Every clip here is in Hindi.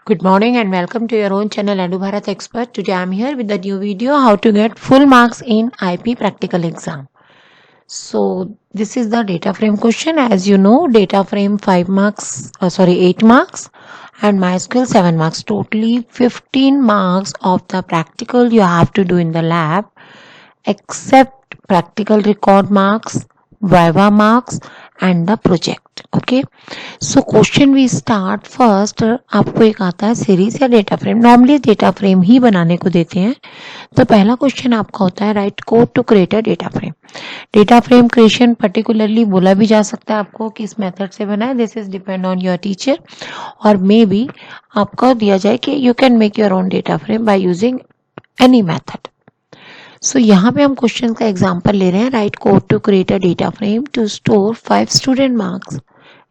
Good morning and welcome to your own channel Andu Bharat Expert. Today I am here with the new video how to get full marks in IP practical exam. So this is the data frame question. As you know, data frame 8 marks and MySQL 7 marks. Totally 15 marks of the practical you have to do in the lab, except practical record marks, Viva marks and the project. Okay, so question we start first. आपको एक आता है सीरीज या data frame. Normally data frame ही बनाने को देते हैं. तो पहला क्वेश्चन आपका होता है write code to create a data frame. Data frame creation particularly बोला भी जा सकता है आपको किस मेथड से बना है. This is depend on your teacher. और मे बी आपको दिया जाए कि you can make your own data frame by using any method. So यहाँ पे हम क्वेश्चन का एग्जाम्पल ले रहे हैं. Write code to create a data frame to store 5 student marks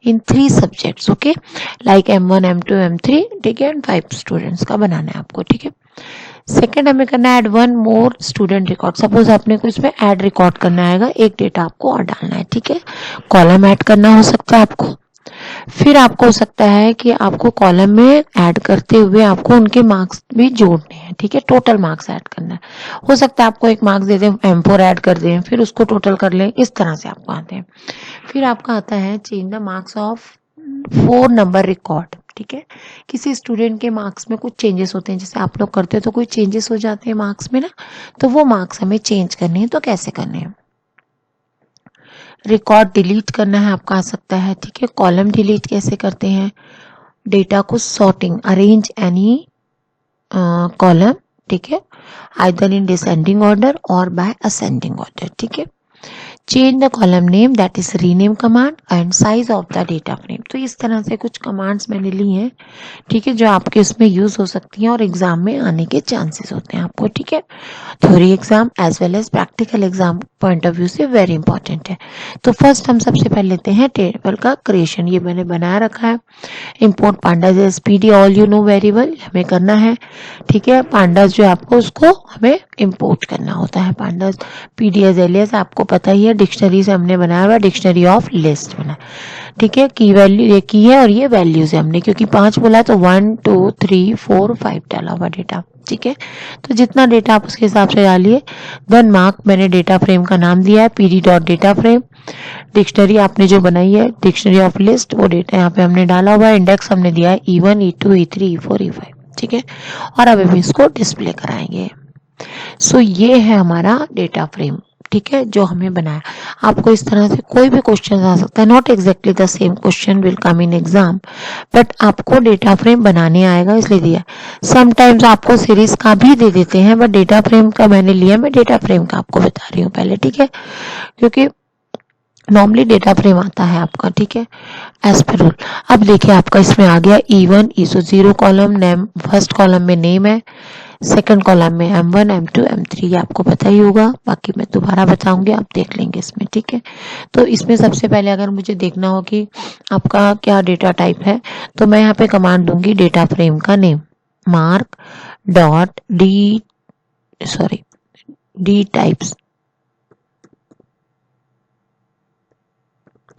in 3 subjects. Okay, like M1 M2 M3. ठीक है, 5 स्टूडेंट्स का बनाना है आपको. ठीक है, सेकेंड हमें करना है ऐड 1 मोर स्टूडेंट रिकॉर्ड. सपोज आपने को इसमें ऐड रिकॉर्ड करना है, एक डेटा आपको और डालना है. ठीक है, कॉलम ऐड करना हो सकता है आपको. फिर आपको हो सकता है कि आपको कॉलम में ऐड करते हुए आपको उनके मार्क्स भी जोड़ने हैं. ठीक है, टोटल मार्क्स ऐड करना है. हो सकता है आपको एक मार्क्स दे दें, M4 ऐड कर दें, फिर उसको टोटल कर लें. इस तरह से आपको आते हैं. फिर आपका आता है change the marks of 4 number record. ठीक है, किसी स्टूडेंट के मार्क्स में कुछ चेंजेस होते हैं, जैसे आप लोग करते हो तो कोई चेंजेस हो जाते हैं मार्क्स में ना, तो वो मार्क्स हमें चेंज करने हैं. तो कैसे करने हैं? रिकॉर्ड डिलीट करना है आपका आ सकता है. ठीक है, कॉलम डिलीट कैसे करते हैं? डेटा को सॉर्टिंग, अरेंज एनी कॉलम. ठीक है, आइदर इन डिसेंडिंग ऑर्डर और बाय असेंडिंग ऑर्डर. ठीक है, change the column name that is rename command and size of the data frame. तो इस तरह से कुछ कमांड्स मैंने ली हैं. ठीक है, जो आपके उसमें यूज हो सकती हैं और एग्जाम में आने के चांसेस होते हैं आपको. ठीक है, theory exam as well as practical exam point of view से वेरी इंपॉर्टेंट है. तो फर्स्ट हम सबसे पहले लेते हैं टेबल का क्रिएशन. ये मैंने बनाया रखा है. Import pandas as PD, all you know very well, हमें करना है. ठीक है, पांडास जो आपको उसको हमें इंपोर्ट करना होता है. पांडास पीडी एज एलियस आपको पता ही है, डिक्शनरी से हमने बनाया हुआ, डिक्शनरी ऑफ लिस्ट बना. ठीक है, की वैल्यू ये की है और ये वैल्यूज है हमने, क्योंकि 5 बोला है तो 1 2 3 4 5 डाला हुआ डेटा. ठीक है, तो जितना डेटा आप उसके हिसाब से डालिए. देन मार्क मैंने डेटा फ्रेम का नाम दिया है PD dot data frame. Dictionary आपने जो बनाई है डिक्शनरी ऑफ लिस्ट, वो डेटा यहाँ पे हमने डाला हुआ है. इंडेक्स हमने दिया है E1 E2 E3 E4 E5. ठीक है, और अब हम इसको डिस्प्ले कराएंगे. सो ये है हमारा डेटा फ्रेम. ठीक है, जो हमें बनाया. आपको इस तरह से कोई भी क्वेश्चन आ सकता है. Not exactly the same question will come in exam, but आपको डेटा फ्रेम बनाने आएगा इसलिए दिया. समटाइम्स आपको सीरीज का भी दे देते हैं, बट डेटा फ्रेम का मैंने लिया, मैं डेटा फ्रेम का आपको बता रही हूँ पहले. ठीक है, क्योंकि नॉर्मली डेटा फ्रेम आता है आपका. ठीक है, एज पर रूल. अब देखिए आपका इसमें आ गया E1 ISO 0 column name. First column में नेम है, सेकंड कॉलम में M1 M2 M3. ये आपको पता ही होगा, बाकी मैं दोबारा बताऊंगी, आप देख लेंगे इसमें. ठीक है, तो इसमें सबसे पहले अगर मुझे देखना हो कि आपका क्या डेटा टाइप है, तो मैं यहाँ पे कमांड दूंगी डेटा फ्रेम का name mark dot D types.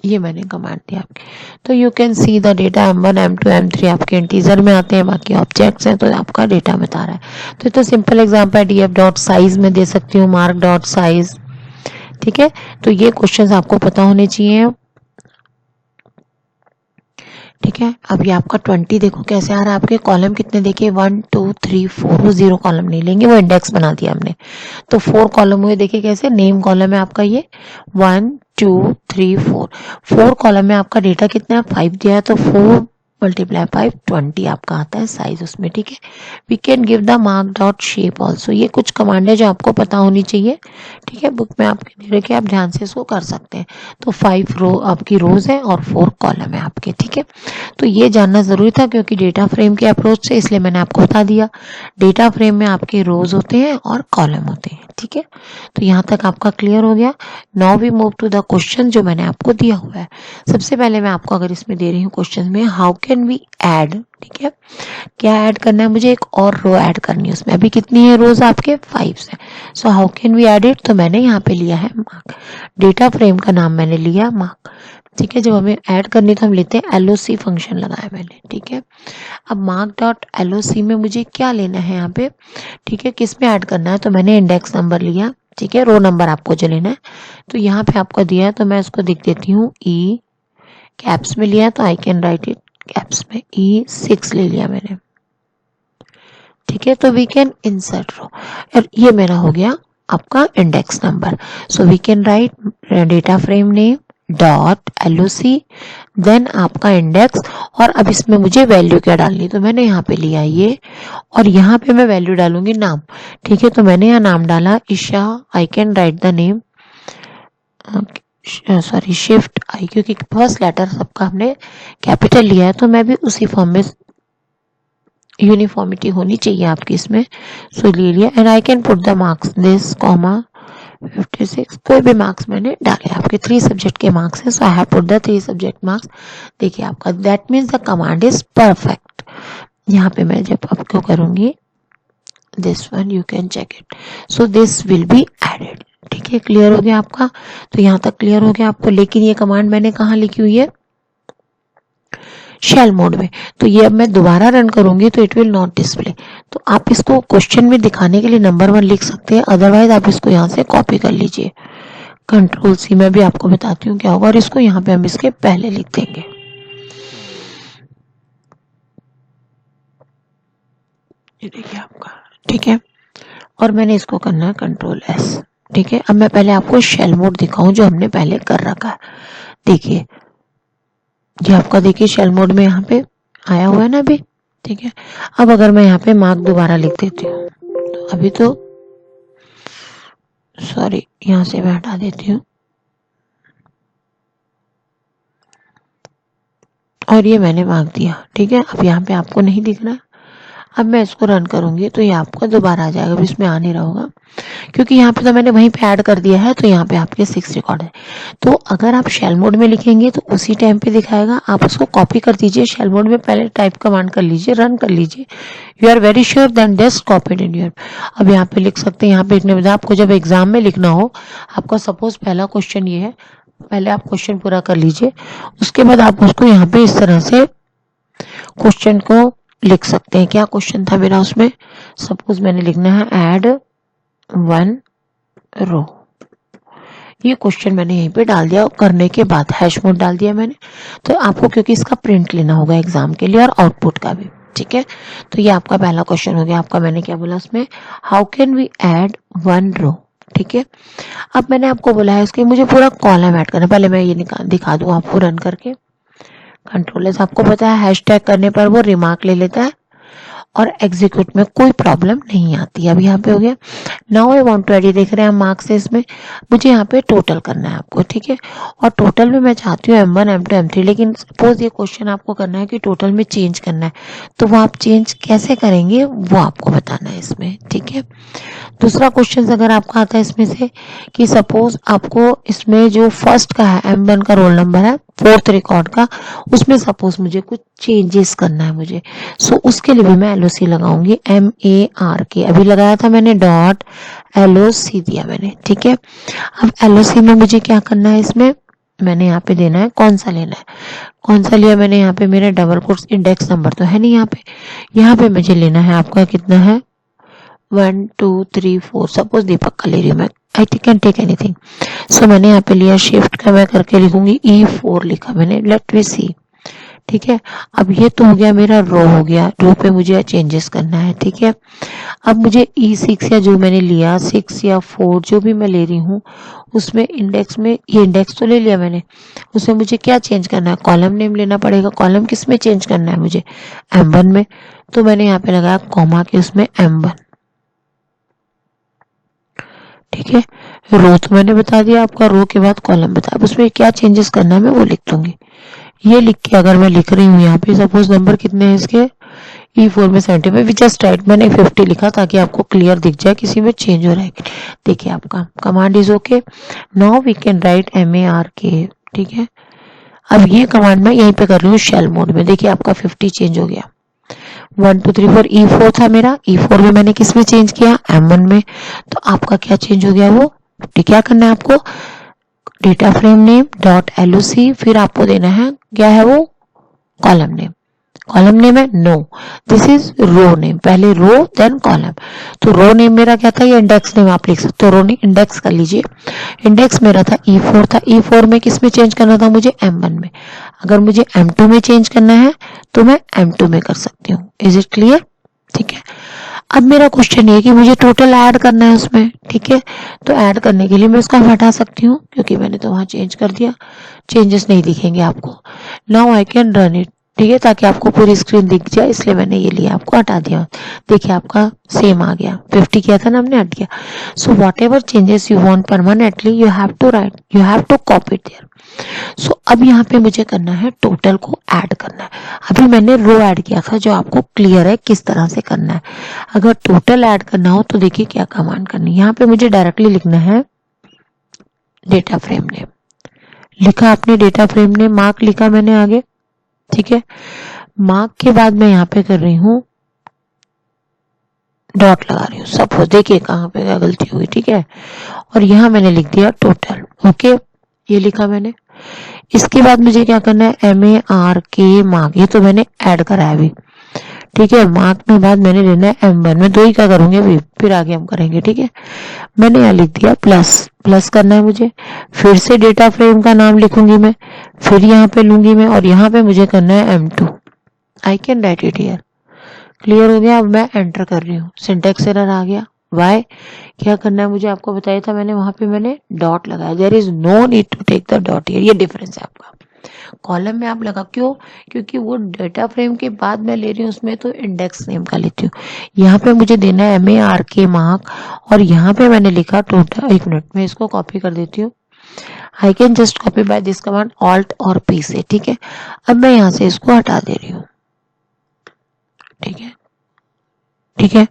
ये मैंने कमांड दिया आपके. तो you can see the data M1 M2 M3 आपके इंटीजर में आते हैं, बाकी ऑब्जेक्ट्स हैं, तो आपका डेटा बता रहा है. तो ये तो सिंपल एग्जांपल है. df डॉट साइज में दे सकती हूँ मार्क डॉट साइज. ठीक है, तो ये क्वेश्चंस आपको पता होने चाहिए. ठीक है, अब ये आपका 20 देखो कैसे आ रहा है. आपके कॉलम कितने देखिए 1 2 3 4. वो 0 कॉलम नहीं लेंगे, वो इंडेक्स बना दिया हमने. तो 4 कॉलम हुए देखिए कैसे. नेम कॉलम है आपका ये 1 2 3 4. 4 कॉलम में आपका डेटा कितना है 5 दिया है, तो 4 मल्टीप्लाई 5 20 आपका आता है साइज उसमें. ठीक है, we can give the mark dot shape also. ये कुछ कमांड है जो आपको पता होनी चाहिए. ठीक है, बुक में आपके दे रखे, आप ध्यान से इसको कर सकते हैं. तो 5 रो आपकी रोज है और 4 कॉलम है आपके. ठीक है, तो ये जानना जरूरी था क्योंकि डेटा फ्रेम के अप्रोच से, इसलिए मैंने आपको बता दिया. डेटा फ्रेम में आपके रोज होते हैं और कॉलम होते हैं. ठीक है, तो यहाँ तक आपका क्लियर हो गया. Now we move to the question जो मैंने आपको दिया हुआ है. सबसे पहले मैं आपको अगर इसमें दे रही हूँ क्वेश्चन में हाउ कैन वी ऐड. ठीक है, क्या ऐड करना है मुझे? एक और रो ऐड करनी है उसमें. अभी कितनी है रोज आपके 5 है. So how can we add it? तो मैंने यहाँ पे लिया है मार्क. डेटा फ्रेम का नाम मैंने लिया मार्क. ठीक है। जब हमें ऐड करनी तो हम लेते हैं LOC फंक्शन लगाया मैंने, ठीक है। अब मार्क डॉट LOC में मुझे क्या लेना है यहाँ पे, ठीक है, किस में ऐड करना है, तो मैंने इंडेक्स नंबर लिया, ठीक है, रो नंबर आपको जो लेना है, तो यहाँ पे आपको दिया है तो मैं इसको लिख देती हूँ E, कैप्स में लिया तो आई कैन राइट इट कैप्स में, E6 ले लिया मैंने, ठीक है। तो वी कैन इंसर्ट रो, और ये मेरा हो गया आपका index number. So we can write data frame name dot LOC, then आपका इंडेक्स, और अब इसमें मुझे वैल्यू क्या डालनी, तो मैंने यहाँ पे लिया ये, और यहाँ पे मैं वैल्यू डालूंगी नाम, ठीक है। तो मैंने यहाँ नाम डाला Isha, I can write the name, sorry shift I, क्योंकि फर्स्ट लेटर सबका हमने कैपिटल लिया है, तो मैं भी उसी फॉर्म में, यूनिफॉर्मिटी होनी चाहिए आपकी इसमें, सो ले लिया। And I can put the marks this comma 56, कोई भी मार्क्स मैंने डाले, आपके 3 सब्जेक्ट के मार्क्स हैं, so I have put the 3 subject marks. देखिए आपका that means the command is perfect. यहाँ पे मैं जब आपको करूंगी this one, you can check it, so this will be added, ठीक है। क्लियर हो गया आपका, तो यहाँ तक क्लियर हो गया आपको। लेकिन ये कमांड मैंने कहाँ लिखी हुई है, शेल मोड में, तो ये अब मैं दोबारा रन करूंगी तो इट विल नॉट डिस्प्ले। तो आप इसको क्वेश्चन में दिखाने के लिए नंबर 1 लिख सकते हैं, अदरवाइज आप इसको यहाँ से कॉपी कर लीजिए, कंट्रोल C, मैं भी आपको बताती हूँ क्या होगा, और इसको यहाँ पे हम इसके पहले लिख देंगे, ये देखिए आपका, ठीक है। और मैंने इसको करना है कंट्रोल S, ठीक है। अब मैं पहले आपको शेल मोड दिखाऊं जो हमने पहले कर रखा है, देखिए ये आपका, देखिए शेल मोड में यहाँ पे आया हुआ है ना अभी, ठीक है। अब अगर मैं यहाँ पे मार्क दोबारा लिख देती हूँ, तो अभी तो सॉरी यहाँ से मैं हटा देती हूँ, और ये मैंने मार्क दिया, ठीक है। अब यहाँ पे आपको नहीं दिख रहा, अब मैं इसको रन करूंगी तो ये आपका दोबारा आ जाएगा, अब इसमें आ नहीं रहा होगा क्योंकि यहाँ पे तो मैंने वहीं पे ऐड कर दिया है, तो यहाँ पे आपके 6 रिकॉर्ड है। तो अगर आप शेल मोड में लिखेंगे तो उसी टाइम पे दिखाएगा, आप उसको कॉपी कर दीजिए, शेल मोड में पहले टाइप कमांड कर लीजिए, रन कर लीजिए, you are very sure then just copied in your. अब यहाँ पे लिख सकते हैं, यहाँ पे लिखने में आपको जब एग्जाम में लिखना हो, आपका सपोज पहला क्वेश्चन ये है, पहले आप क्वेश्चन पूरा कर लीजिए, उसके बाद आप उसको यहाँ पे इस तरह से क्वेश्चन को लिख सकते हैं। क्या क्वेश्चन था मेरा उसमें, सपोज मैंने लिखना है ऐड 1 रो, ये क्वेश्चन मैंने यहीं पे डाल दिया, करने के बाद हैश मोड डाल दिया मैंने। तो आपको क्योंकि इसका प्रिंट लेना होगा एग्जाम के लिए और आउटपुट का भी, ठीक है। तो ये आपका पहला क्वेश्चन हो गया आपका, मैंने क्या बोला उसमें, हाउ कैन वी ऐड 1 रो, ठीक है। अब मैंने आपको बोला है इसके मुझे पूरा कॉलम ऐड करना, पहले मैं ये दिखा दूं आपको रन करके, कंट्रोल S, आपको पता है हैशटैग करने पर वो रिमार्क ले लेता है और एग्जीक्यूट में कोई प्रॉब्लम नहीं आती। अब यहाँ पे हो गया, now I want to edit, देख रहे हैं हम मार्क्स है इसमें, मुझे यहाँ पे टोटल करना है आपको, ठीक है। और टोटल में मैं चाहती हूँ M1 M2 M3, लेकिन सपोज ये क्वेश्चन आपको करना है कि टोटल में चेंज करना है, तो वो आप चेंज कैसे करेंगे वो आपको बताना है इसमें, ठीक है। दूसरा क्वेश्चन अगर आपका आता है इसमें से कि सपोज आपको इसमें जो फर्स्ट का है M1 का रोल नंबर है 4th रिकॉर्ड का, उसमें सपोज मुझे कुछ चेंजेस करना है मुझे, सो उसके लिए भी मैं LOC लगाऊंगी, MARK अभी लगाया था मैंने, डॉट LOC दिया मैंने, ठीक है। अब LOC में मुझे क्या करना है, इसमें मैंने यहाँ पे देना है, कौन सा लेना है, कौन सा लिया मैंने, यहाँ पे मेरे डबल कोट्स इंडेक्स नंबर तो है नहीं, यहाँ पे मुझे लेना है आपका कितना है 1 2 3 4, सपोज दीपक का ले रही हूँ मैं, आई कैन टेक एनीथिंग, सो मैंने यहाँ पे लिया शिफ्ट का, मैं करके लिखूंगी E4 लिखा मैंने, लेट वी सी, ठीक है। अब ये तो हो गया मेरा रो, हो गया रो पे मुझे चेंजेस करना है, ठीक है। अब मुझे E6 या जो मैंने लिया 6 या 4 जो भी मैं ले रही हूँ, उसमें इंडेक्स में, ये इंडेक्स तो ले लिया मैंने, उसमें मुझे क्या चेंज करना है, कॉलम नेम लेना पड़ेगा, कॉलम किस में चेंज करना है मुझे, M1 में, तो मैंने यहाँ पे लगाया कॉमा के उसमें M1, ठीक है। रो तो मैंने बता दिया आपका, रो के बाद कॉलम बता, उसमें क्या चेंजेस करना है मैं वो लिख दूंगी। ये लिख के अगर मैं लिख रही हूँ यहाँ पे सपोज नंबर कितने हैं इसके, E4 में 75, जस्ट राइट मैंने 50 लिखा ताकि आपको क्लियर दिख जाए किसी में चेंज हो रहा है। देखिए आपका command is okay, now we can write MARK, ठीक है। अब ये कमांड मैं यहीं पे कर रही हूँ शेल मोड में, देखिए आपका 50 चेंज हो गया, 1 2 3 4 E4 था मेरा, E4 में मैंने किस में चेंज किया, M1 में, तो आपका क्या चेंज हो गया वो 50। क्या करना है आपको, data frame name dot LOC, फिर आपको देना है क्या है वो, कॉलम नेम। कॉलम नेम है, no, this is row name, पहले रो देन कॉलम। तो रो नेम मेरा क्या था, ये इंडेक्स नेम आप लिख सकते हो, रो नेम इंडेक्स कर लीजिए। इंडेक्स मेरा था E4 था, E4 में किस में चेंज करना था मुझे, M1 में। अगर मुझे M2 में चेंज करना है तो मैं M2 में कर सकती हूँ। Is it clear? ठीक है। अब मेरा क्वेश्चन ये कि मुझे टोटल ऐड करना है उसमें, ठीक है। तो ऐड करने के लिए मैं इसको हटा सकती हूँ क्योंकि मैंने तो वहां चेंज कर दिया, चेंजेस नहीं दिखेंगे आपको। Now I can run it, ठीक है, ताकि आपको पूरी स्क्रीन दिख जाए, इसलिए मैंने ये लिया, आपको हटा दिया। देखिए आपका सेम आ गया, 50 किया था ना हमने, हट गया। So whatever changes you want permanently you have to write, you have to copy there. So अब यहाँ पे मुझे करना है टोटल को ऐड करना है। अभी मैंने रो ऐड किया था, जो आपको क्लियर है किस तरह से करना है। अगर टोटल ऐड करना हो तो देखिए क्या कमांड करनी है। यहाँ पे मुझे डायरेक्टली लिखना है डेटा फ्रेम नेम, लिखा आपने डेटा फ्रेम नेम, मार्क लिखा मैंने आगे, ठीक है। मार्क के बाद मैं यहाँ पे कर रही हूँ डॉट लगा रही हूँ, सपोज, देखिए कहाँ पे क्या गलती हुई, ठीक है। और यहाँ मैंने लिख दिया टोटल, ओके, ये लिखा मैंने। इसके बाद मुझे क्या करना है, MARK मार्क, ये तो मैंने ऐड करा है अभी, ठीक है। मार्क में बाद मैंने लेना है M1 में, दो ही का करूंगे अभी, फिर आगे हम करेंगे, ठीक है। मैंने यहाँ लिख दिया प्लस, प्लस करना है मुझे, फिर से डेटा फ्रेम का नाम लिखूंगी मैं, फिर यहाँ पे लूंगी मैं, और यहाँ पे मुझे करना है M2। I can right it here, clear हो गया। अब मैं एंटर कर रही हूँ, सिंटेक्स एरर आ गया, वाई, क्या करना है मुझे आपको बताया था मैंने, वहां पे मैंने डॉट लगाया, there is no need to take the dot here, ये डिफरेंस है आपका। कॉलम में आप लगा, क्यों, क्योंकि वो डेटा फ्रेम के बाद मैं ले रही हूँ उसमें तो इंडेक्स नेम का लेती हूँ। यहाँ पे मुझे देना है MARK मार्क, और यहाँ पे मैंने लिखा टोटल, एक मिनट में इसको कॉपी कर देती हूँ। I can just copy by this command alt और P से, ठीक है। अब मैं यहाँ से इसको हटा दे रही हूँ, ठीक है, ठीक है।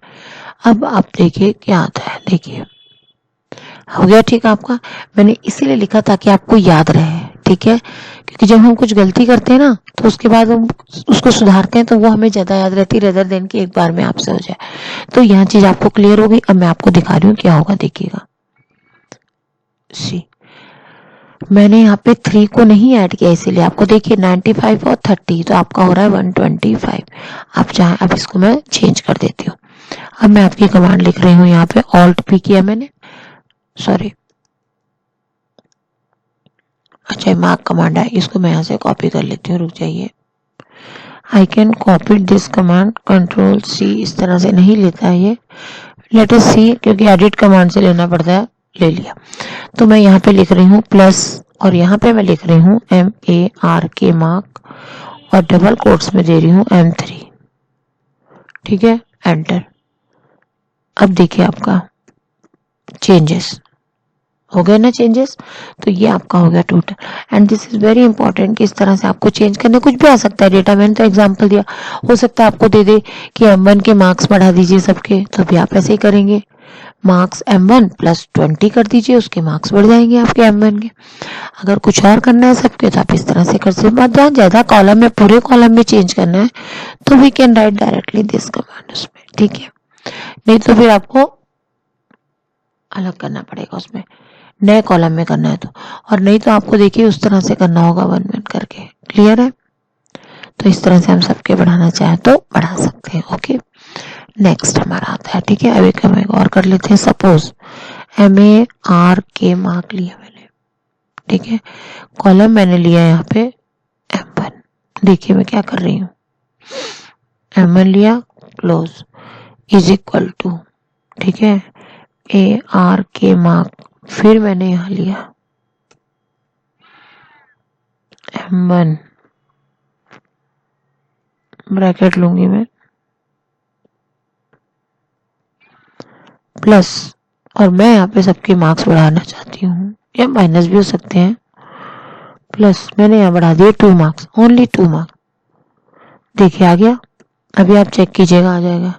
अब आप देखिए क्या आता है, देखिए हो गया ठीक आपका। मैंने इसीलिए लिखा ताकि आपको याद रहे, ठीक है, क्योंकि जब हम कुछ गलती करते हैं ना तो उसके बाद हम उसको सुधारते हैं तो वो हमें ज्यादा याद रहती है रेदर देन कि एक बार में आपसे हो जाए। तो यह चीज आपको क्लियर हो गई। अब मैं आपको दिखा रही हूँ क्या होगा, देखिएगा। सी, मैंने यहाँ पे 3 को नहीं ऐड किया, इसीलिए आपको देखिए 95 और 30, तो आपका हो रहा है 125। आप चाहें, अब इसको मैं चेंज कर देती हूँ। अब मैं आपकी कमांड लिख रही हूँ, यहाँ पे ऑल्ट P किया मैंने, सॉरी, अच्छा मार्क कमांड है, इसको मैं यहाँ से कॉपी कर लेती हूँ, रुक जाइए। I can copy this command, control C, इस तरह से नहीं लेता है ये, लेट अस सी, क्योंकि एडिट कमांड से लेना पड़ता है, ले लिया। तो मैं यहाँ पे लिख रही हूँ प्लस, और यहाँ पे मैं लिख रही हूँ MARK मार्क, और डबल कोट्स में दे रही हूँ M3, ठीक है, एंटर। अब देखिए आपका चेंजेस हो गए ना, चेंजेस, तो ये आपका हो गया total. And this is very important कि इस तरह से आपको चेंज करने, कुछ भी आ सकता है डेटा, मैंने तो एग्जांपल दिया, हो सकता है आपको दे दे कि M1 के मार्क्स बढ़ा दीजिए सबके, तो भी आप ऐसे ही करेंगे, मार्क्स M1 प्लस 20 कर दीजिए, उसके मार्क्स बढ़ जाएंगे आपके M1 के। अगर कुछ और करना है सबके तो आप इस तरह से कर सकते, जहाँ ज्यादा कॉलम में, पूरे कॉलम में चेंज करना है तो we can write directly this command उसमें, ठीक है। नहीं तो फिर आपको अलग करना पड़ेगा उसमें, नए कॉलम में करना है तो, और नहीं तो आपको देखिए उस तरह से करना होगा 1 1 करके, क्लियर है। तो इस तरह से हम सबके बढ़ाना चाहें तो बढ़ा सकते हैं, ओके। नेक्स्ट हमारा आता है, ठीक है। अब एक हम और कर लेते हैं, सपोज MARK मार्क लिया मैंने, ठीक है, कॉलम मैंने लिया यहाँ पे M1, देखिए मैं क्या कर रही हूँ, M1 लिया, क्लोज, इज इक्वल टू, ठीक है, ARK मार्क, फिर मैंने यहाँ लिया M1, ब्रैकेट लूंगी मैं, प्लस, और मैं यहाँ पे सबके मार्क्स बढ़ाना चाहती हूँ, या माइनस भी हो सकते हैं, प्लस मैंने यहाँ बढ़ा दिए 2 मार्क्स, ओनली 2 मार्क्स, देखिए आ गया। अभी आप चेक कीजिएगा, आ जाएगा,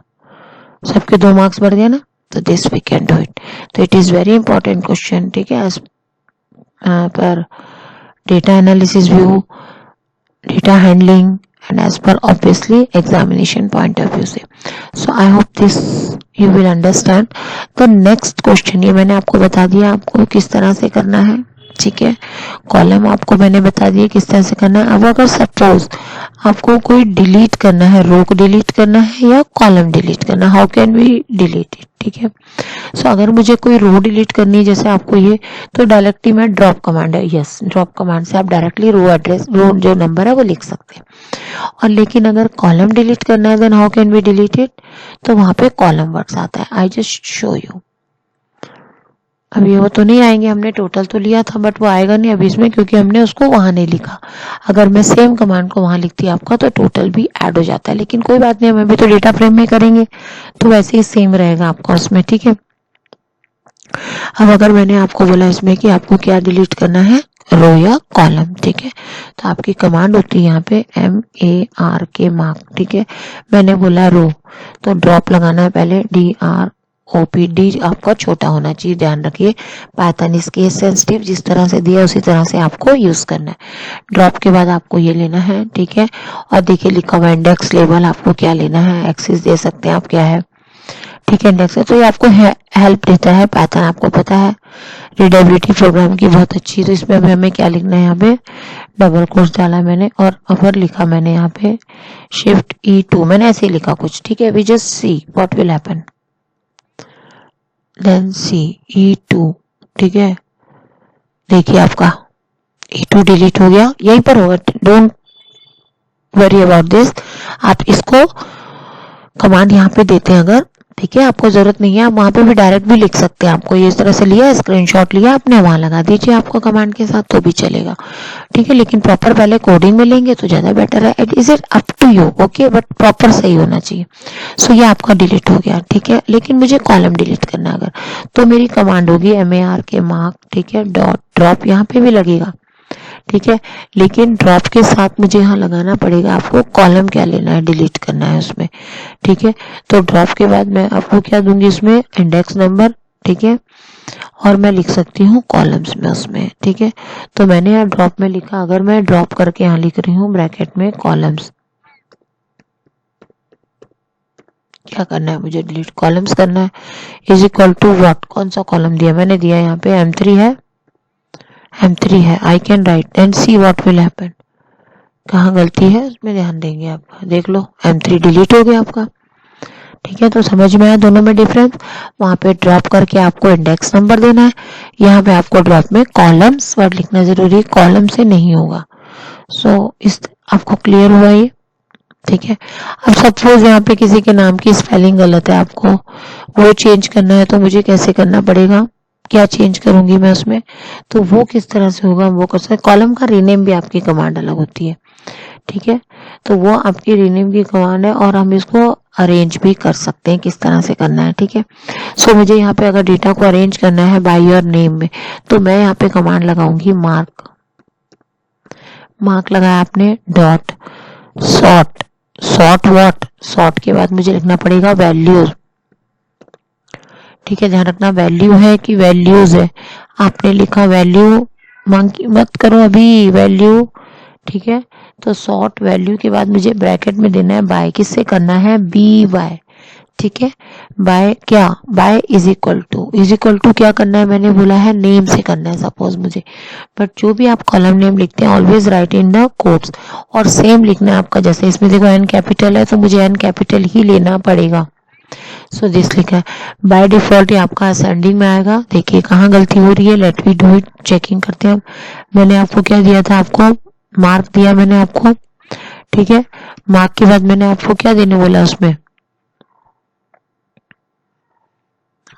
सबके 2 मार्क्स बढ़ गए ना, तो this we can do it. तो it is very important question, ठीक है, as per data analysis view, data handling, and as per obviously examination point of view से। So I hope this you will understand. The next question, ये मैंने आपको बता दिया आपको किस तरह से करना है, ठीक है। कॉलम आपको मैंने बता दिया किस तरह से करना है। अब अगर सपोज आपको कोई डिलीट करना है, रो को डिलीट करना है या कॉलम डिलीट करना है, how can we delete it, ठीक है। सो अगर मुझे कोई रो डिलीट करनी है जैसे आपको ये, तो डायरेक्टली मैं ड्रॉप कमांड है, यस ड्रॉप कमांड से आप डायरेक्टली रो एड्रेस, रो जो नंबर है वो लिख सकते हैं। और लेकिन अगर कॉलम डिलीट करना है then how can we delete it, तो वहां पे कॉलम वर्ड्स आता है। I just show you. अभी वो तो नहीं आएंगे, हमने टोटल तो लिया था बट वो आएगा नहीं अभी इसमें, क्योंकि हमने उसको वहां नहीं लिखा। अगर मैं सेम कमांड को वहां लिखती आपका तो टोटल भी ऐड हो जाता है, लेकिन कोई बात नहीं, हम अभी तो डेटा फ्रेम में करेंगे तो वैसे ही सेम रहेगा आपका उसमें, ठीक है। अब अगर मैंने आपको बोला इसमें कि आपको क्या डिलीट करना है, रो या कॉलम, ठीक है, तो आपकी कमांड होती है यहाँ पे MARK मार्क, ठीक है। मैंने बोला रो, तो ड्रॉप लगाना है पहले, DROP, आपका छोटा होना चाहिए, ध्यान रखिए। पाइथन इसके सेंसिटिव, जिस तरह से दिया उसी तरह से आपको यूज करना है। ड्रॉप के बाद आपको ये लेना है, ठीक है। और देखिए लिखा हुआ इंडेक्स लेवल, आपको क्या लेना है, एक्सिस दे सकते हैं आप, क्या है, ठीक है, इंडेक्स है। तो ये आपको हेल्प देता है पाइथन, आपको पता है रीडेबिलिटी प्रोग्राम की बहुत अच्छी। तो इसमें अभी हमें क्या लिखना है, यहाँ पे डबल कोट्स डाला मैंने और अपर लिखा मैंने यहाँ पे शिफ्ट E2, मैंने ऐसे ही लिखा कुछ, ठीक है। अभी just see what will happen, then see E2, ठीक है। देखिए आपका E2 डिलीट हो गया, यहीं पर होगा, डोंट वरी अबाउट दिस। आप इसको कमांड यहाँ पे देते हैं अगर, ठीक है, आपको जरूरत नहीं है, आप वहां पे भी डायरेक्ट भी लिख सकते हैं। आपको ये इस तरह से लिया, स्क्रीनशॉट लिया आपने, वहां लगा दीजिए आपको कमांड के साथ, तो भी चलेगा, ठीक है। लेकिन प्रॉपर पहले कोडिंग में लेंगे तो ज्यादा बेटर है। It is it up to you, okay, but proper सही होना चाहिए। सो ये आपका डिलीट हो गया, ठीक है। लेकिन मुझे कॉलम डिलीट करना है अगर, तो मेरी कमांड होगी MARK मार्क, ठीक है, डॉट ड्रॉप, यहाँ पे भी लगेगा, ठीक है। लेकिन ड्रॉप के साथ मुझे यहाँ लगाना पड़ेगा आपको कॉलम क्या लेना है, डिलीट करना है उसमें, ठीक है। तो ड्रॉप के बाद मैं आपको क्या दूंगी इसमें, इंडेक्स नंबर, ठीक है, और मैं लिख सकती हूँ कॉलम्स में उसमें, ठीक है। तो मैंने यहाँ ड्रॉप में लिखा, अगर मैं ड्रॉप करके यहाँ लिख रही हूँ ब्रैकेट में कॉलम्स, क्या करना है मुझे, डिलीट कॉलम्स करना है, इज इक्वल टू व्हाट, कौन सा कॉलम दिया मैंने, दिया यहाँ पे M3 है, M3 है, आई can right and C what will happen. कहाँ गलती है उसमें ध्यान देंगे आप, देख लो M3 डिलीट हो गया आपका, ठीक है। तो समझ में आया दोनों में डिफरेंस। वहां पे ड्रॉप करके आपको इंडेक्स नंबर देना है, यहाँ पे आपको ड्रॉप में कॉलम्स वर्ड लिखना जरूरी है, कॉलम से नहीं होगा। सो इस आपको क्लियर हुआ ये, ठीक है। अब सपोज यहाँ पे किसी के नाम की स्पेलिंग गलत है, आपको वो चेंज करना है, तो मुझे कैसे करना पड़ेगा, क्या चेंज करूंगी मैं उसमें, तो वो किस तरह से होगा, वो कर सकते। कॉलम का रीनेम भी आपकी कमांड अलग होती है, ठीक है। तो वो आपकी रीनेम की कमांड है और हम इसको अरेंज भी कर सकते हैं, किस तरह से करना है, ठीक है। सो मुझे यहाँ पे अगर डेटा को अरेंज करना है बाय योर नेम में, तो मैं यहाँ पे कमांड लगाऊंगी मार्क, मार्क लगाया आपने, dot sort, sort what, sort के बाद मुझे लिखना पड़ेगा वैल्यूज, ठीक है। ध्यान रखना वैल्यू है कि वैल्यूज है, आपने लिखा वैल्यू, मांग मत करो अभी वैल्यू, ठीक है। तो सॉर्ट वैल्यू के बाद मुझे ब्रैकेट में देना है बाय, किससे करना है, BY, ठीक है। बाय क्या, बाय इज इक्वल टू क्या करना है, मैंने बोला है नेम से करना है सपोज मुझे, बट जो भी आप कॉलम नेम लिखते हैं always right in the quotes, और सेम लिखना है आपका, जैसे इसमें देखो N कैपिटल है तो मुझे N कैपिटल ही लेना पड़ेगा। सो दिस लिखा है बाय डिफॉल्ट, ये आपका असेंडिंग में आएगा। देखिए कहाँ गलती हो रही है, let we do it, checking करते हैं। मैंने आपको क्या दिया था, आपको मार्क दिया मैंने आपको, ठीक है। मार्क के बाद मैंने आपको क्या देने बोला उसमें,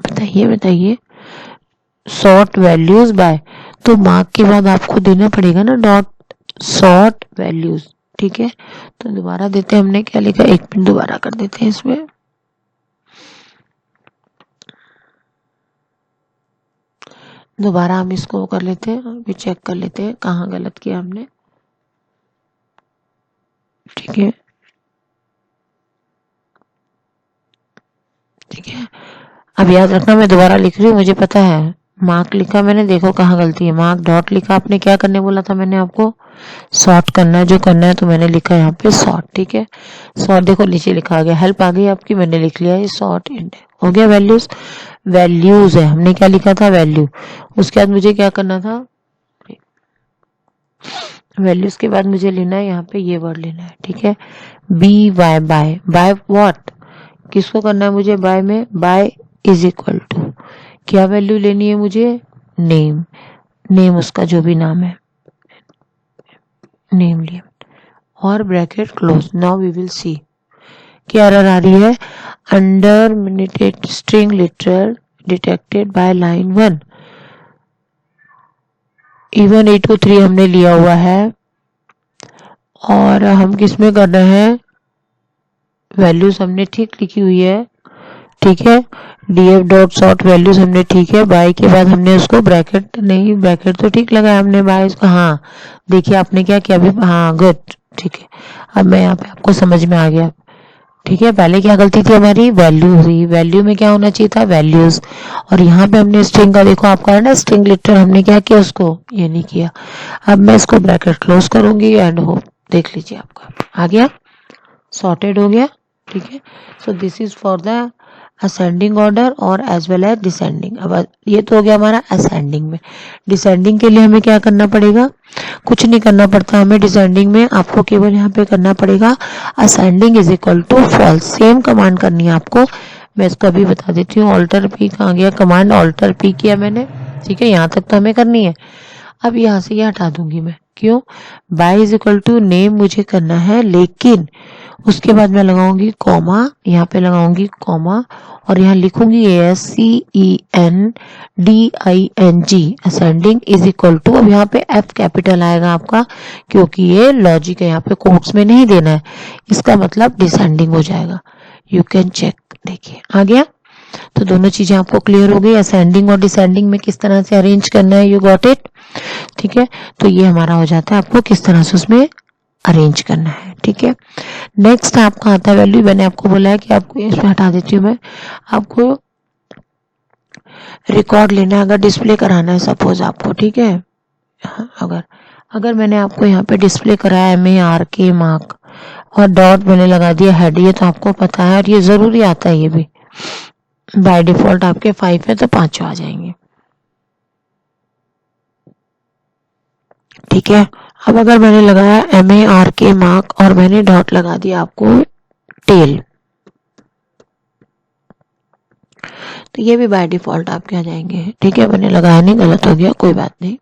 बताइए सॉर्ट वैल्यूज बाय, तो मार्क के बाद आपको देना पड़ेगा ना डॉट सॉर्ट वैल्यूज, ठीक है। तो दोबारा देते हैं, हमने क्या लिखा, एक मिनट दोबारा कर देते हैं इसमें, दोबारा हम इसको कर लेते हैं, अभी चेक कर लेते हैं कहाँ गलत किया हमने, ठीक है, ठीक है। अब याद रखना मैं दोबारा लिख रही हूँ, मुझे पता है मार्क लिखा मैंने, देखो कहाँ गलती है, मार्क डॉट लिखा, आपने क्या करने बोला था मैंने आपको, सॉर्ट करना है, जो करना है, तो मैंने लिखा यहाँ पे सॉर्ट, ठीक है। सॉर्ट देखो नीचे लिखा आ गया, हेल्प आ गई आपकी, मैंने लिख लिया है सॉर्ट हो गया। वैल्यूज, वैल्यूज है, हमने क्या लिखा था वैल्यू, उसके बाद मुझे क्या करना था, वैल्यूज के बाद मुझे लेना है यहाँ पे ये वर्ड लेना है, ठीक है। B Y by, by what, किसको करना है मुझे बाय में, बाय इज इक्वल टू क्या वैल्यू लेनी है मुझे, नेम, नेम उसका जो भी नाम है, नेम लिया और bracket close. Now we will see क्या एरर आ रही है, unterminated string literal detected by line 1। Even 8 को 3 हमने लिया हुआ है और हम किस में कर रहे हैं, वैल्यूज हमने ठीक लिखी हुई है, ठीक है। df डॉट सॉर्ट वैल्यूज हमने ठीक है, बाय के बाद हमने उसको ब्रैकेट नहीं, ब्रैकेट तो ठीक लगाया हमने बाय इसको, हाँ देखिए आपने क्या किया अभी, हाँ गुड, ठीक है। अब मैं यहाँ पे आपको समझ में आ गया, ठीक है। पहले क्या गलती थी हमारी, वैल्यू हुई, वैल्यू में क्या होना चाहिए था, वैल्यूज, और यहाँ पे हमने स्ट्रिंग का देखो आपका है ना स्ट्रिंग लिटरल, हमने क्या किया उसको ये नहीं किया। अब मैं इसको ब्रैकेट क्लोज करूंगी एंड हो, देख लीजिए आपका आ गया, सॉर्टेड हो गया, ठीक है। So this is for the ascending order और एज वेल एज डिसेंडिंग। अब ये तो हो गया हमारा असेंडिंग में। डिसेंडिंग के लिए हमें क्या करना पड़ेगा, कुछ नहीं करना पड़ता हमें डिसेंडिंग में, आपको केवल यहाँ पे करना पड़ेगा ascending is equal to false, same command करनी है आपको। मैं इसको अभी बता देती हूँ, ऑल्टर पी कहाँ गया, कमांड ऑल्टर पी किया मैंने, ठीक है, यहाँ तक तो हमें करनी है। अब यहाँ से ये हटा दूंगी मैं, क्यों, by is equal to name मुझे करना है, लेकिन उसके बाद मैं लगाऊंगी कॉमा, यहाँ पे लगाऊंगी कॉमा और यहाँ लिखूंगी ASCENDING ascending is equal to, अब यहाँ पे F कैपिटल आएगा आपका क्योंकि ये लॉजिक है, यहाँ पे कोट्स में नहीं देना है, इसका मतलब डिसेंडिंग हो जाएगा। यू कैन चेक, देखिए आ गया। तो दोनों चीजें आपको क्लियर हो गई, असेंडिंग और डिसेंडिंग में किस तरह से अरेंज करना है, यू गॉट इट, ठीक है। तो ये हमारा हो जाता है, आपको किस तरह से उसमें अरेंज करना है, ठीक है। नेक्स्ट आपका आता है वैल्यू, मैंने आपको बोला है कि आपको इसमें हटा देती हूँ मैं, आपको रिकॉर्ड लेना है, अगर डिस्प्ले कराना है सपोज आपको, ठीक है। अगर मैंने आपको यहाँ पे डिस्प्ले कराया MARK मार्क और डॉट मैंने लगा दिया हेड, ये तो आपको पता है और ये जरूरी आता है, ये भी बाय डिफॉल्ट आपके 5 है तो 5 आ जाएंगे, ठीक है। अब अगर मैंने लगाया MARK मार्क और मैंने डॉट लगा दिया आपको टेल, तो ये भी बाय डिफॉल्ट आपके आ जाएंगे, ठीक है। मैंने लगाया नहीं, गलत हो गया, कोई बात नहीं,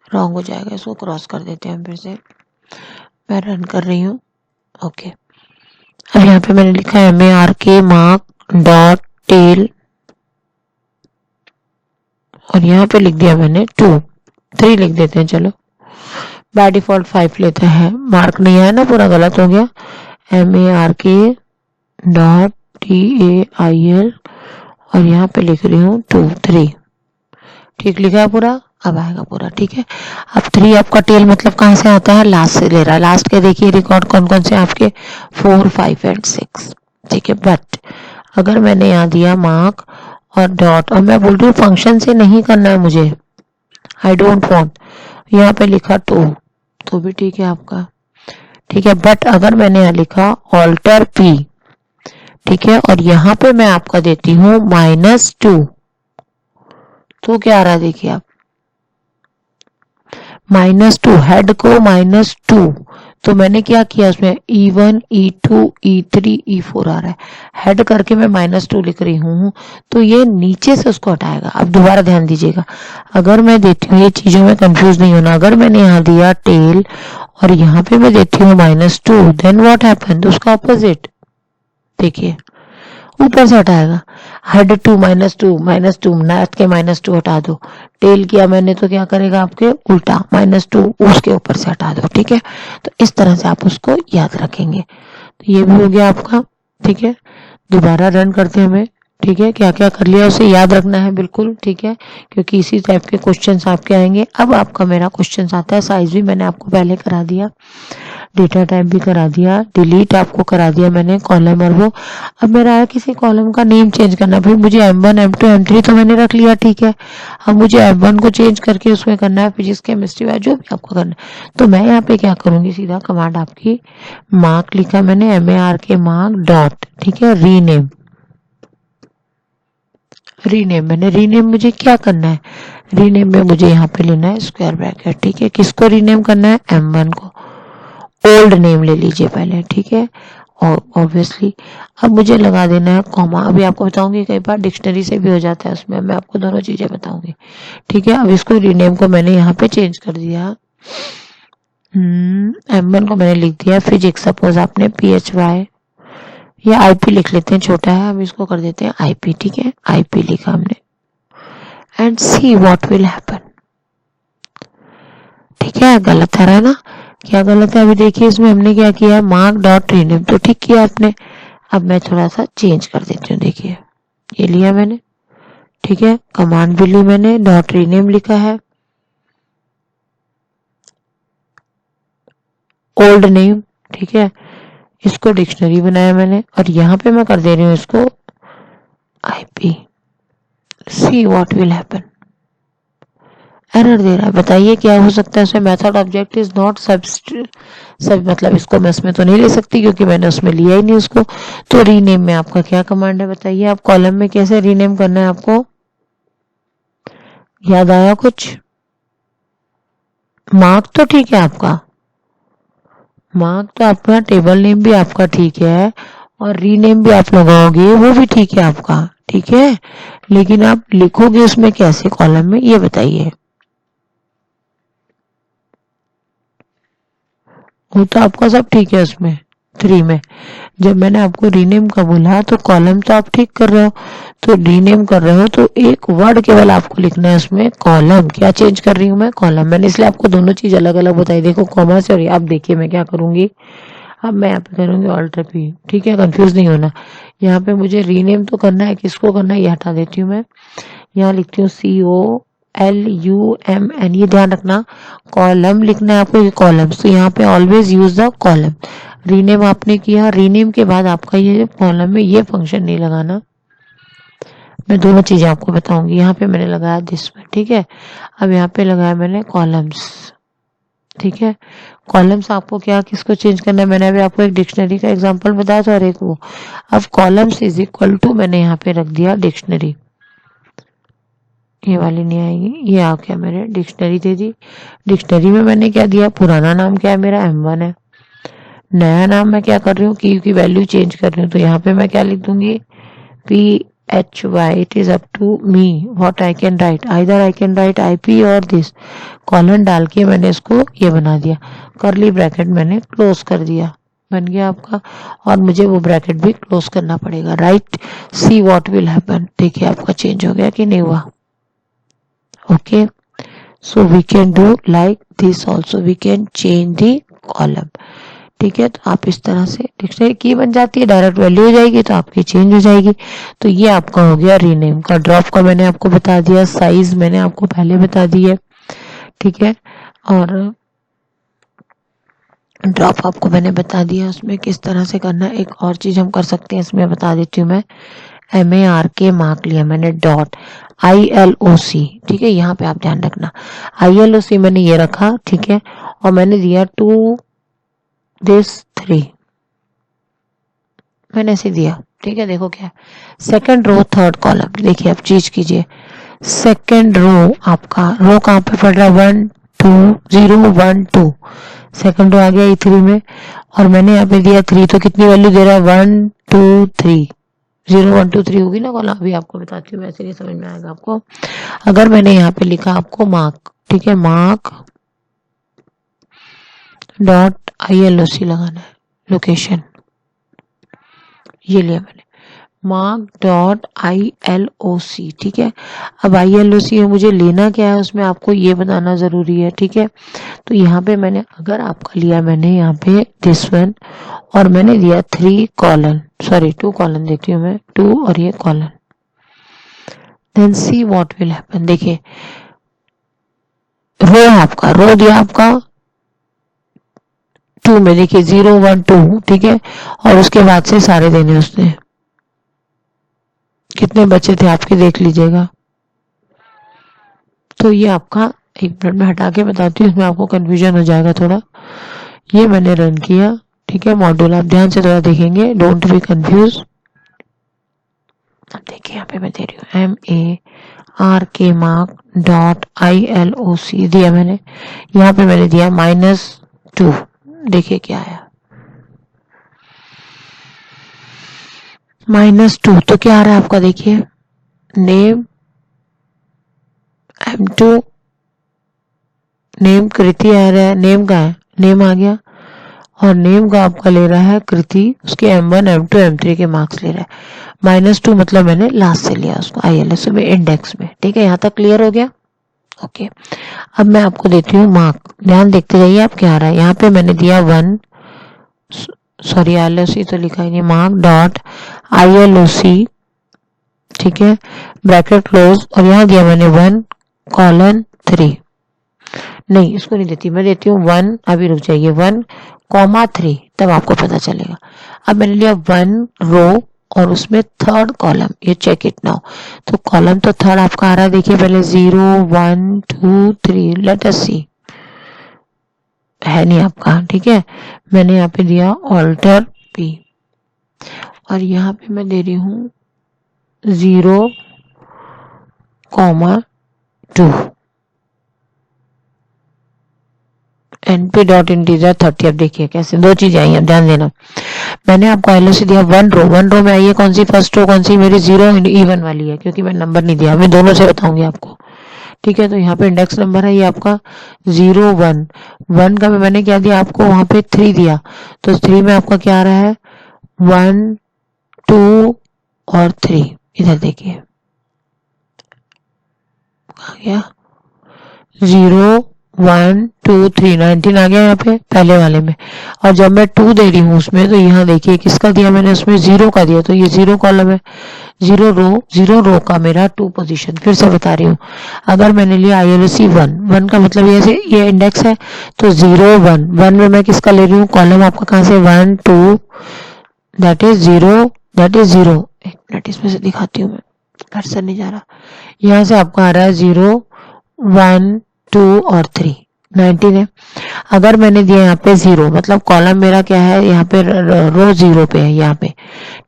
रॉन्ग हो जाएगा, इसको क्रॉस कर देते हैं हम फिर से, मैं रन कर रही हूँ, ओके। अब यहाँ पे मैंने लिखा MARK मार्क डॉट टेल और यहाँ पे लिख दिया मैंने 2, 3 लिख देते हैं, चलो बाय डिफॉल्ट 5 लेता है, मार्क नहीं आया ना, पूरा गलत हो गया, MARK डॉट TAIL और यहाँ पे लिख रही हूँ 2, 3, ठीक लिखा है पूरा, अब आएगा पूरा, ठीक है। अब 3 आपका टेल मतलब कहाँ से आता है, लास्ट से ले रहा है, लास्ट के देखिए रिकॉर्ड कौन कौन से आपके 4, 5 एंड 6, ठीक है। बट अगर मैंने यहाँ दिया मार्क और डॉट और मैं बोल रही हूँ फंक्शन से नहीं करना है मुझे, आई डोंट वांट, यहाँ पे लिखा 2 तो भी ठीक है आपका, ठीक है। बट अगर मैंने यहाँ लिखा ऑल्टर P, ठीक है, और यहाँ पे मैं आपका देती हूँ -2, तो क्या आ रहा है देखिए आप, -2 हेड को -2, तो मैंने क्या किया उसमें E1 E2 E3 E4 आ रहा है, हेड करके मैं -2 लिख रही हूँ, तो ये नीचे से उसको हटाएगा। अब दोबारा ध्यान दीजिएगा, अगर मैं देती हूँ, ये चीजों में कंफ्यूज नहीं होना, अगर मैंने यहाँ दिया टेल और यहाँ पे मैं देती हूँ -2, देन व्हाट हैपन, उसका ऑपोजिट देखिए ऊपर से हटाएगा, हेड टू -2 नाथ के -2 हटा दो, टेल किया मैंने तो क्या करेगा आपके उल्टा -2 उसके ऊपर से हटा दो, ठीक है। तो इस तरह से आप उसको याद रखेंगे, तो ये भी हो गया आपका, ठीक है। दोबारा रन करते हैं हमें, ठीक है, क्या क्या कर लिया उसे याद रखना है बिल्कुल, ठीक है, क्योंकि इसी टाइप के क्वेश्चंस आपके आएंगे। अब आपका मेरा क्वेश्चन आता है, साइज भी मैंने आपको पहले करा दिया, डेटा टाइप भी करा दिया, डिलीट आपको करा दिया मैंने कॉलम और वो। अब मेरा है किसी कॉलम का नेम चेंज करना, फिर मुझे M1 M2 M3 तो मैंने रख लिया, ठीक है। अब मुझे M1 को चेंज करके उसमें करना है फिजिक्स केमिस्ट्री वाला जो भी आपको करना है, तो मैं यहाँ पे क्या करूंगी, सीधा कमांड आपकी मार्क लिखा मैंने MARK मार्क डॉट, ठीक है, रीनेम मैंने रीनेम मुझे क्या करना है, रीनेम में मुझे यहाँ पे लेना है स्क्वायर ब्रैकेट, ठीक है। किसको रीनेम करना है? M1 को। ओल्ड नेम ले लीजिए पहले, ठीक है। और ऑब्वियसली अब मुझे लगा देना है कॉमा। अभी आपको बताऊंगी, कई बार डिक्शनरी से भी हो जाता है, उसमें मैं आपको दोनों चीजें बताऊंगी, ठीक है। अब इसको रीनेम को मैंने यहाँ पे चेंज कर दिया। M1 को मैंने लिख दिया फिजिक्स। सपोज आपने PHY या IP लिख लेते हैं, छोटा है। अब इसको कर देते हैं IP, ठीक है। IP लिखा हमने and C what will happen, ठीक है। गलत आ रहा है ना? क्या गलत है? अभी देखिए इसमें हमने क्या किया है, मार्क डॉट रीनेम, तो ठीक किया आपने। अब मैं थोड़ा सा चेंज कर देती हूँ, देखिए ये लिया मैंने, ठीक है। कमांड भी ली मैंने, डॉट रीनेम लिखा है, ओल्ड नेम, ठीक है। इसको डिक्शनरी बनाया मैंने और यहाँ पे मैं कर दे रही हूँ इसको IP, see what will happen. Error दे रहा है, बताइए क्या हो सकता है इसमें? मेथड ऑब्जेक्ट इज नॉट सब मतलब इसको मैं इसमें तो नहीं ले सकती क्योंकि मैंने उसमें लिया ही नहीं उसको। तो रीनेम में आपका क्या कमांड है बताइए? आप कॉलम में कैसे रीनेम करना है आपको? याद आया कुछ? मार्क तो ठीक है आपका, मार्क तो आपका, टेबल नेम भी आपका ठीक है और रीनेम भी आप लगाओगे वो भी ठीक है आपका, ठीक है। लेकिन आप लिखोगे उसमें कैसे कॉलम में, ये बताइए। वो तो आपका सब ठीक है उसमें 3 में। जब मैंने आपको रीनेम का बोला तो कॉलम तो आप ठीक कर रहे हो, तो रीनेम कर रहे हो तो एक वर्ड केवल आपको लिखना है उसमें, कॉलम। क्या चेंज कर रही हूँ मैं? कॉलम। मैंने इसलिए आपको दोनों चीज अलग अलग बताई, देखो कॉमा से। और अब देखिए मैं क्या करूंगी, अब मैं यहाँ पे करूंगी ऑल्ट P, ठीक है। कंफ्यूज नहीं होना। यहाँ पे मुझे रीनेम तो करना है, किसको करना है ये हटा देती हूँ मैं। यहाँ लिखती हूँ COLUMN, ये ध्यान रखना कॉलम लिखना है आपको, ये कॉलम्स। तो यहाँ पे always use the column. Rename आपने किया, रीनेम के बाद आपका ये कॉलम में ये फंक्शन नहीं लगाना। मैं दोनों चीजें आपको बताऊंगी। यहाँ पे मैंने लगाया दिस में, ठीक है। अब यहाँ पे लगाया मैंने कॉलम्स, ठीक है। कॉलम्स आपको क्या, किसको चेंज करना है? मैंने अभी आपको एक डिक्शनरी का एग्जांपल बताया था और एक वो। अब कॉलम्स इज इक्वल टू मैंने यहाँ पे रख दिया डिक्शनरी, ये वाली नहीं आएगी, ये आ गया मैंने डिक्शनरी दे दी। डिक्शनरी में मैंने क्या दिया, पुराना नाम क्या है मेरा? M1 है। नया नाम मैं क्या कर रही हूँ, की वैल्यू चेंज कर रही हूँ, तो यहाँ पे मैं क्या लिख दूंगी, PHY, it is up to me what I can write, either I can write IP or this. Colon डाल के मैंने इसको ये बना दिया, करली ब्रैकेट मैंने क्लोज कर दिया, बन गया आपका। और मुझे वो ब्रैकेट भी क्लोज करना पड़ेगा, right. See what will happen, देखिए आपका चेंज हो गया कि नहीं हुआ? Okay, so we can do like this also, we can change the column, ठीक है। तो आप इस तरह से डिक्शनरी की बन जाती है, डायरेक्ट वैल्यू हो जाएगी तो आपकी चेंज हो जाएगी। तो ये आपका हो गया रीनेम का। ड्रॉप का मैंने आपको बता दिया, साइज मैंने आपको पहले बता दी है, ठीक है। और ड्रॉप आपको मैंने बता दिया उसमें किस तरह से करना है। एक और चीज हम कर सकते हैं इसमें, बता देती हूँ मैं। MARK मार्क लिया मैंने, डॉट ILOC, ठीक है। यहाँ पे आप ध्यान रखना ILOC मैंने ये रखा, ठीक है। और मैंने दिया 2 दिस 3, मैंने ऐसे दिया, ठीक है। देखो क्या, सेकंड रो थर्ड कॉलम, देखिए आप चीज कीजिए। सेकंड रो आपका, रो कहाँ पे पड़ रहा है? 1 2 0 1 2, सेकंड रो आ गया E3 में। और मैंने यहाँ पे दिया 3, तो कितनी वैल्यू दे रहा है? 1 2 3, 0 1 2 3 होगी ना कॉलम। अभी आपको बताती हूँ, वैसे नहीं समझ में आएगा आपको। अगर मैंने यहाँ पे लिखा आपको मार्क, ठीक है, मार्क डॉट ILOC लगाना है, लोकेशन, ये लिया मैंने, मार्क डॉट ILOC, ठीक है। अब ILOC में मुझे लेना क्या है, उसमें आपको ये बताना जरूरी है, ठीक है। तो यहाँ पे मैंने, अगर आपका लिया मैंने यहाँ पे दिस वन, और मैंने दिया 3 कॉलन, सॉरी 2 कॉलन, देखती हूँ मैं 2 और ये colon, then see what will happen. देखिए रो आपका, रो दिया आपका 2 में, देखिए 0 1 2, ठीक है। और उसके बाद से सारे देने उसने, कितने बचे थे आपके देख लीजिएगा। तो ये आपका, एक मिनट में हटा के बताती हूँ, इसमें आपको कंफ्यूजन हो जाएगा थोड़ा। ये मैंने रन किया, ठीक है। मॉड्यूल आप ध्यान से थोड़ा देखेंगे, डोंट बी कंफ्यूज। अब देखिए यहाँ पे मैं दे रही हूँ आर के मार्क डॉट ILOC दिया मैंने, यहाँ पे मैंने दिया -2, देखिए क्या आया -2। तो क्या आ रहा है आपका, देखिए नेम M2, नेम कृति आ रहा है, नेम का है, नेम आ गया, और नेम का आपका ले रहा है कृति, उसके M1 M2 M3 के मार्क्स ले रहा है। -2 मतलब मैंने लास्ट से लिया उसको ILS में, इंडेक्स में। ठीक है, यहाँ तक क्लियर हो गया। ओके, अब मैं आपको देती हूँ मार्क, ध्यान देखते जाइए आप क्या आ रहा है। यहाँ पे मैंने दिया 1, सॉरी ILOC तो लिखा ही नहीं, मार्क डॉट ILOC, ठीक है, ब्रैकेट क्लोज, और यहाँ दिया मैंने 1:3। नहीं, इसको नहीं देती, मैं देती हूँ 1, अभी रुक जाइए, 1:3, तब आपको पता चलेगा। अब मैंने लिया 1 रो और उसमें 3rd कॉलम, ये चेक इट नाउ। तो कॉलम तो 3rd आपका आ रहा है, देखिए पहले 0 1 2 3, लेट अस सी, है नहीं आपका। ठीक है, मैंने यहाँ पे दिया ऑल्टर P, और यहाँ पे मैं दे रही हूँ 0,2 NP डॉट इंटीजर 30। अब देखिए कैसे दो चीजें आई, अब ध्यान देना। मैंने आपको ILOC दिया 1 रो में आई है कौन सी, फर्स्ट रो कौन सी मेरी, 0 इवन वाली है, क्योंकि मैं नंबर नहीं दिया, मैं दोनों से बताऊंगी आपको। ठीक है, तो यहाँ पे इंडेक्स नंबर है ये आपका 0 1 1 का मैंने क्या दिया आपको, वहां पे 3 दिया, तो 3 में आपका क्या आ रहा है, 1 2 और 3। इधर देखिए आ गया 0 1 2 3, 19 आ गया यहाँ पे पहले वाले में। और जब मैं 2 दे रही हूँ उसमें, तो यहाँ देखिए किसका दिया मैंने, उसमें 0 का दिया, तो ये 0 कॉलम है, 0 रो का मेरा 2 पोजीशन। फिर से बता रही हूँ, अगर मैंने लिया ILOC 1 का मतलब ये इंडेक्स है, तो 0 1 1 में मैं किसका ले रही हूँ, कॉलम आपका कहाँ से, 1 2, दैट इज 0, एक मिनट इसमें से दिखाती हूँ मैं, कर्सर नहीं जा रहा, यहाँ से आपका आ रहा है 0 1 2 और 3, 19 है। अगर मैंने दिया यहाँ पे 0, मतलब कॉलम मेरा क्या है, यहाँ पे रो 0 पे है यहाँ पे।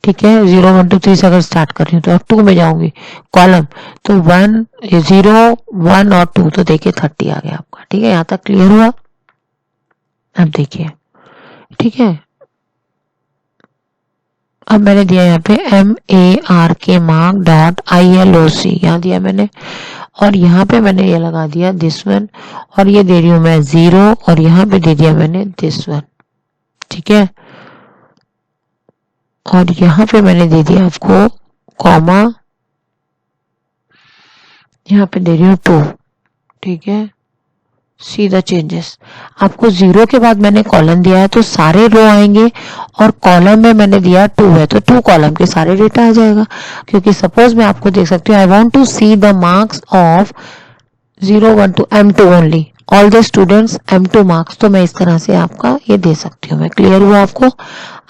ठीक है, 0 1 2 3 से अगर स्टार्ट कर रही हूँ, तो अब 2 में जाऊंगी कॉलम, तो 1 0 1 और 2, तो देखिए 30 आ गया आपका। ठीक है, यहाँ तक क्लियर हुआ। अब देखिए, ठीक है, अब मैंने दिया यहाँ पे MARK मार्क डॉट ILOC, यहाँ दिया मैंने, और यहाँ पे मैंने ये लगा दिया दिस वन, और ये दे रही हूँ मैं 0, और यहाँ पे दे दिया मैंने दिस वन। ठीक है, और यहाँ पे मैंने दे दिया आपको कॉमा, यहाँ पे दे रही हूँ 2। ठीक है, सी द चेंजेस, आपको 0 के बाद मैंने कॉलम दिया है, तो सारे रो आएंगे, और कॉलम में मैंने दिया 2 है, तो 2 कॉलम के सारे डेटा आ जाएगा। क्योंकि सपोज मैं आपको देख सकती हूँ, I want to see the marks of 0 1 2 M2 only, all the students M2 marks, तो मैं इस तरह से आपका ये दे सकती हूँ। मैं क्लियर हुआ आपको,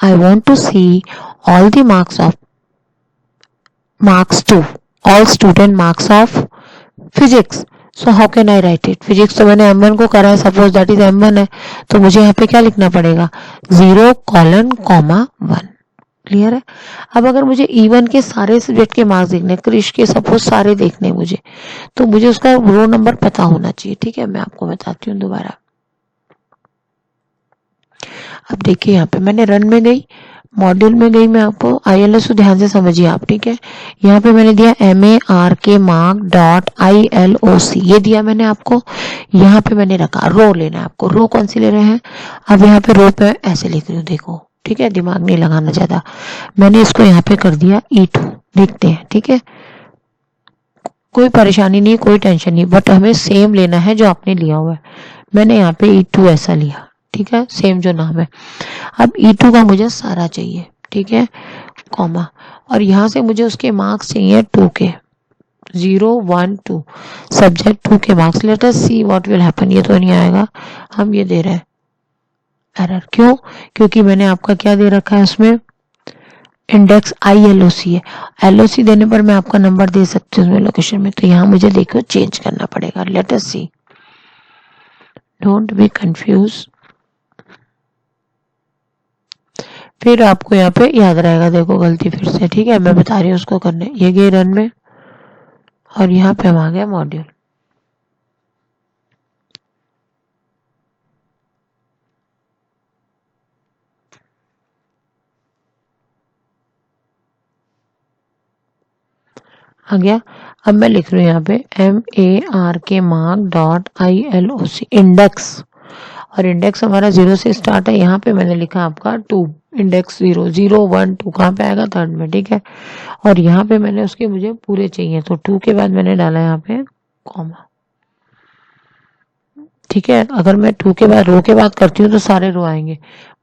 I want to see all the marks of marks 2, all student marks of physics, so how can I write it, physics तो मैंने M1 को करा है, सपोज दैट इज M1 है, तो मुझे यहाँ पे क्या लिखना पड़ेगा, 0 कोलन कॉमा 1। क्लियर है। अब अगर मुझे E1 के सारे सब्जेक्ट के मार्क्स देखने, क्रिश के सपोज सारे देखने मुझे, तो मुझे उसका रो नंबर पता होना चाहिए। ठीक है, मैं आपको बताती हूँ दोबारा। अब देखिए यहाँ पे मैंने रन में गई, मॉड्यूल में गई, मैं आपको ILS ध्यान से समझिए आप। ठीक है, यहाँ पे मैंने दिया MARK मार्क डॉट ILOC, ये दिया मैंने आपको। यहाँ पे मैंने रखा रो लेना है आपको, रो कौन सी ले रहे हैं, अब यहाँ पे रो पे ऐसे लिख रही हूँ, देखो। ठीक है, दिमाग नहीं लगाना ज्यादा, मैंने इसको यहाँ पे कर दिया E2, देखते हैं। ठीक है, कोई परेशानी नहीं, कोई टेंशन नहीं, बट हमें सेम लेना है जो आपने लिया हुआ है। मैंने यहाँ पे E2 ऐसा लिया, ठीक है, सेम जो नाम है। अब E2 का मुझे सारा चाहिए, ठीक है, कॉमा, और यहाँ से मुझे उसके मार्क्स चाहिए 2 के, 0 1 2, सब्जेक्ट 2 के marks. Late us C what will happen, ये तो नहीं आएगा, हम ये दे रहे हैं एरर, क्यों, क्योंकि मैंने आपका क्या दे रखा है उसमें, इंडेक्स ILOC है। LOC देने पर मैं आपका नंबर दे सकती हूँ उसमें लोकेशन में, तो यहाँ मुझे देखो चेंज करना पड़ेगा। Let us see, don't be confuse, फिर आपको यहाँ पे याद रहेगा। देखो गलती फिर से, ठीक है, मैं बता रही हूँ उसको करने, ये गए रन में, और यहाँ पे हम आ गए मॉड्यूल। आ गया। अब मैं लिख रही हूँ यहाँ पे MARK mark dot ILOC index, और इंडेक्स हमारा 0 से स्टार्ट है। यहाँ पे मैंने लिखा आपका 2, इंडेक्स 0 0 1 2 कहाँ पे आएगा? थर्ड में, ठीक है। और यहाँ पे मैंने उसके मुझे पूरे चाहिए, तो 2 के बाद मैंने डाला यहाँ पे कॉमा, ठीक है। अगर मैं 2 के बाद रो के बाद करती हूँ तो सारे रो आएंगे,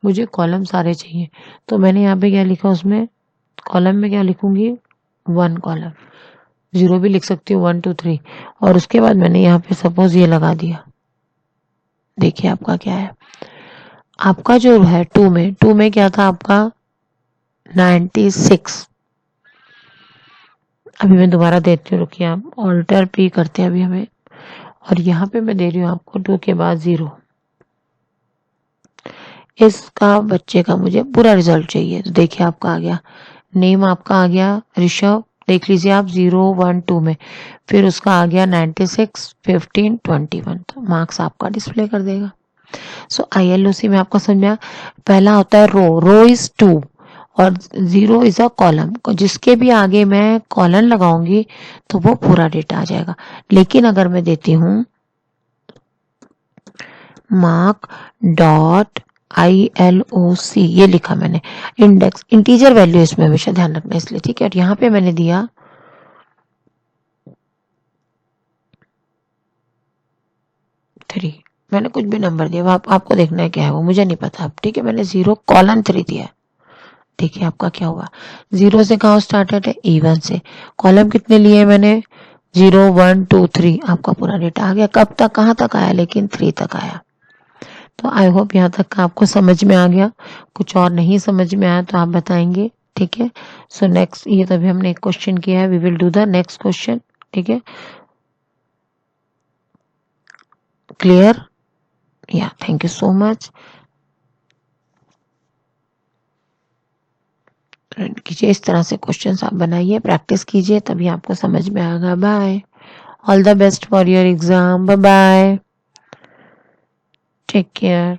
मुझे कॉलम सारे चाहिए। तो मैंने यहाँ पे क्या लिखा, उसमें कॉलम में क्या लिखूंगी? 1 कॉलम, 0 भी लिख सकती हूँ, 1 2 3। और उसके बाद मैंने यहाँ पे सपोज ये लगा दिया। देखिए आपका क्या है, आपका जो है 2 में क्या था आपका? 96। अभी मैं दोबारा देती हूँ, रुकिए, आप ऑल्टर P करते हैं अभी हमें। और यहाँ पे मैं दे रही हूँ आपको 2 के बाद 0। इसका बच्चे का मुझे पूरा रिजल्ट चाहिए। तो देखिए आपका आ गया, नेम आपका आ गया ऋषभ, देख लीजिए आप 0 1 2 में। फिर उसका आ गया 96 15 21, तो मार्क्स आपका डिस्प्ले कर देगा। सो ILOC में आपको समझ में आया। पहला होता है रो इज 2 और 0 इज अ कॉलम, जिसके भी आगे मैं कॉलन लगाऊंगी तो वो पूरा डेटा आ जाएगा। लेकिन अगर मैं देती हूँ मार्क डॉट ILOC, ये लिखा मैंने, इंडेक्स इंटीजर वैल्यू इसमें हमेशा ध्यान रखना, इसलिए, ठीक है। और यहाँ पे मैंने दिया 3, मैंने कुछ भी नंबर दिया, आपको देखना है क्या है वो, मुझे नहीं पता अब, ठीक है। मैंने 0 कॉलन 3 दिया। देखिए आपका क्या हुआ, 0 से कहाँ स्टार्टेड है? E1 से। कॉलम कितने लिए मैंने? 0 1 2 3, आपका पूरा डेटा आ गया। कब तक, कहाँ तक आया? लेकिन 3 तक आया। तो आई होप यहाँ तक का आपको समझ में आ गया। कुछ और नहीं समझ में आया तो आप बताएंगे, ठीक है। सो नेक्स्ट, ये तभी हमने एक क्वेश्चन किया है, we will do the next question, ठीक है। क्लियर? या, थैंक यू सो मच। कीजिए इस तरह से क्वेश्चंस आप बनाइए, प्रैक्टिस कीजिए, तभी आपको समझ में आएगा। Bye, all the best for your exam, bye bye, take care.